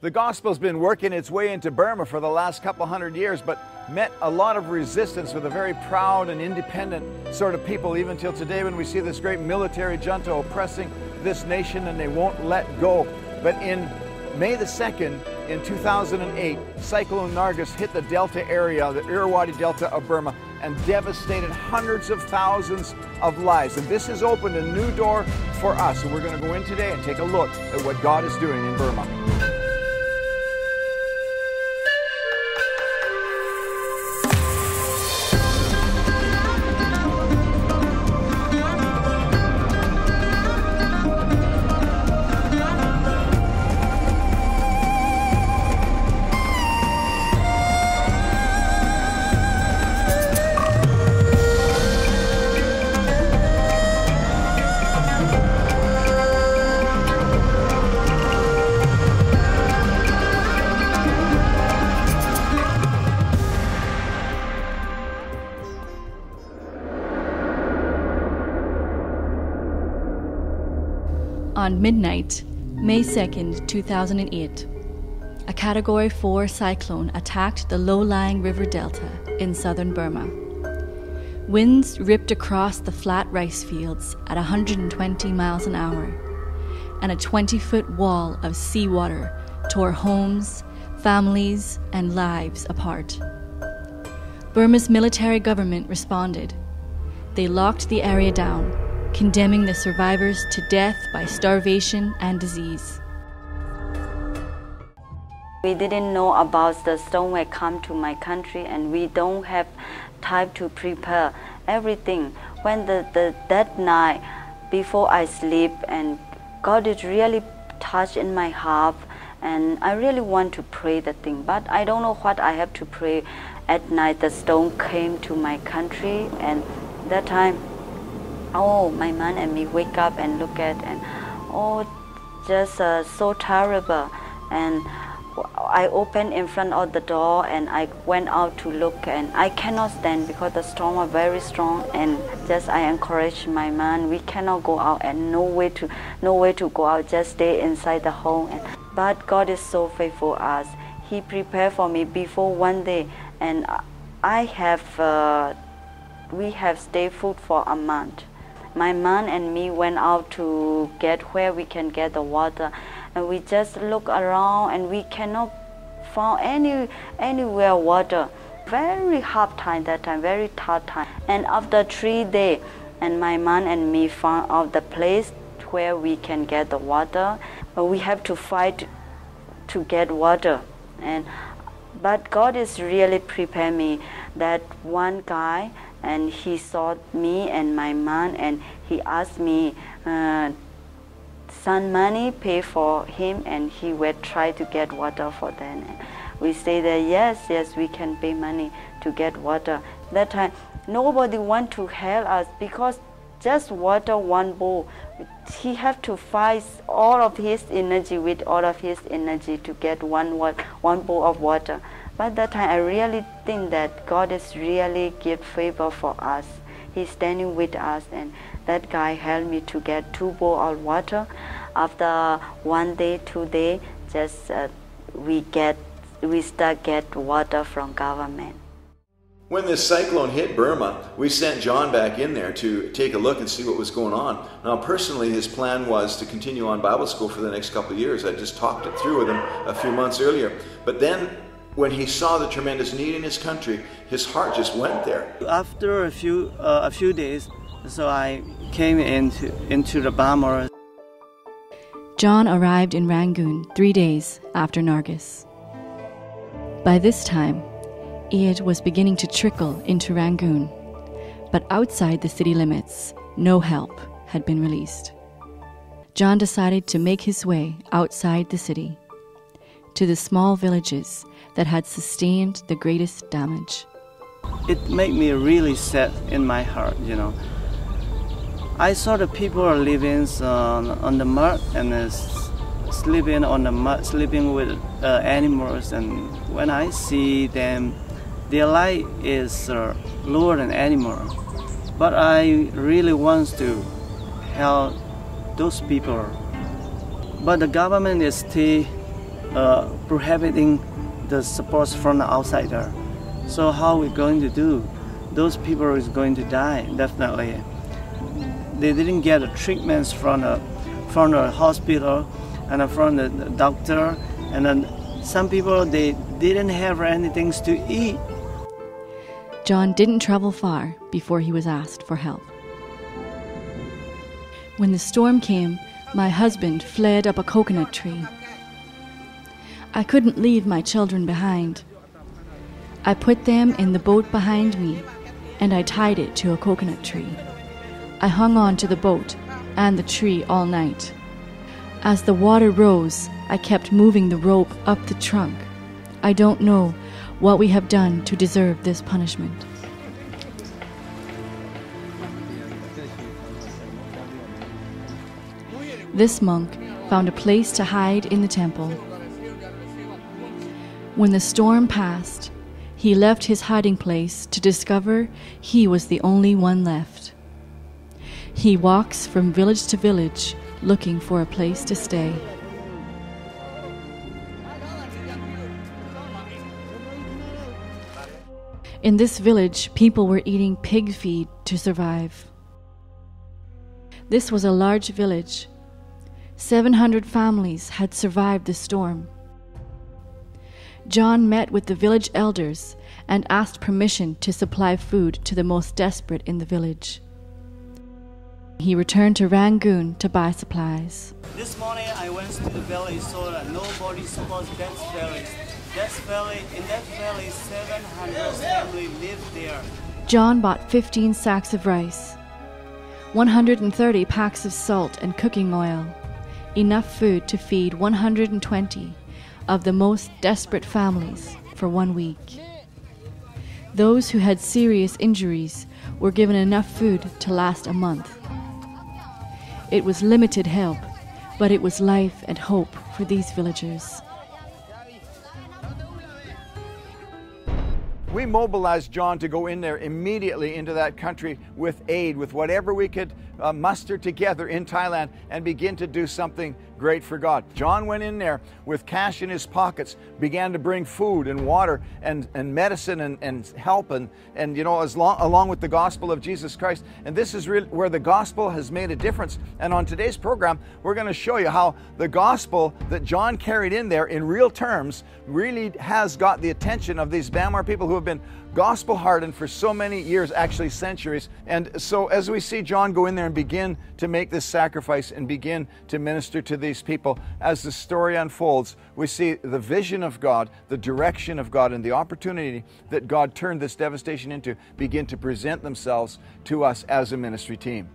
The gospel's been working its way into Burma for the last couple hundred years, but met a lot of resistance with a very proud and independent sort of people, even till today when we see this great military junta oppressing this nation and they won't let go. But in May the 2nd, in 2008, Cyclone Nargis hit the Delta area, the Irrawaddy Delta of Burma, and devastated hundreds of thousands of lives. And this has opened a new door for us. And we're going to go in today and take a look at what God is doing in Burma. On midnight, May 2nd, 2008, a Category 4 cyclone attacked the low-lying river delta in southern Burma. Winds ripped across the flat rice fields at 120 miles an hour, and a 20-foot wall of seawater tore homes, families, and lives apart. Burma's military government responded. They locked the area down, condemning the survivors to death by starvation and disease. We didn't know about the storm will come to my country, and we don't have time to prepare everything. When that night before I sleep, and God is really touched in my heart, and I really want to pray the thing, but I don't know what I have to pray. At night the storm came to my country, and that time, oh, my man and me wake up and look at, and oh, just so terrible. And I opened in front of the door and I went out to look, and I cannot stand because the storm was very strong. And just I encouraged my man, we cannot go out, and no way to go out, just stay inside the home. But God is so faithful to us. He prepared for me before one day, and we have stayed food for a month. My man and me went out to get where we can get the water, and we just look around and we cannot find anywhere water. Very hard time that time, very tough time. And after 3 days, and my man and me found out the place where we can get the water. But we have to fight to get water. But God is really prepared me. That one guy, and he saw me and my man, and he asked me some money, pay for him, and he would try to get water for them. And we say that yes, we can pay money to get water. That time, nobody want to help us because just water, one bowl. He have to fight all of his energy with all of his energy to get one bowl of water. But that time I really think that God is really give favor for us. He's standing with us, and that guy helped me to get 2 bowls of water. After 1 day, 2 days, just we start get water from government. When this cyclone hit Burma, we sent John back in there to take a look and see what was going on. Now, personally, his plan was to continue on Bible school for the next couple of years. I just talked it through with him a few months earlier. But then, when he saw the tremendous need in his country, his heart just went there. After a few days, so I came into the Burma. John arrived in Rangoon 3 days after Nargis. By this time, aid was beginning to trickle into Rangoon, but outside the city limits, no help had been released. John decided to make his way outside the city, to the small villages that had sustained the greatest damage. It made me really sad in my heart, you know. I saw the people are living on the mud and sleeping on the mud, sleeping with animals, and when I see them, their life is lower than animal. But I really want to help those people. But the government is still prohibiting the supports from the outsider. So how are we going to do? Those people is going to die, definitely. They didn't get the treatments from the hospital and from the doctor, and then some people, they didn't have anything to eat. John didn't travel far before he was asked for help. When the storm came, my husband fled up a coconut tree. I couldn't leave my children behind. I put them in the boat behind me, and I tied it to a coconut tree. I hung on to the boat and the tree all night. As the water rose, I kept moving the rope up the trunk. I don't know what we have done to deserve this punishment. This monk found a place to hide in the temple. When the storm passed, he left his hiding place to discover he was the only one left. He walks from village to village looking for a place to stay. In this village, people were eating pig feed to survive. This was a large village. 700 families had survived the storm. John met with the village elders and asked permission to supply food to the most desperate in the village. He returned to Rangoon to buy supplies. This morning I went to the valley so that nobody supports that valley. In that valley, 700 families live there. John bought 15 sacks of rice, 130 packs of salt and cooking oil, enough food to feed 120 of the most desperate families for 1 week. Those who had serious injuries were given enough food to last a month. It was limited help, but it was life and hope for these villagers. We mobilized John to go in there immediately into that country with aid, with whatever we could muster together in Thailand, and begin to do something great for God. John went in there with cash in his pockets, began to bring food and water and medicine and help and you know, along with the gospel of Jesus Christ. And this is really where the gospel has made a difference. And on today's program, we're going to show you how the gospel that John carried in there in real terms really has got the attention of these Myanmar people who have been gospel hardened for so many years, actually centuries. And so as we see John go in there and begin to make this sacrifice and begin to minister to these people, as the story unfolds, we see the vision of God, the direction of God, and the opportunity that God turned this devastation into begin to present themselves to us as a ministry team.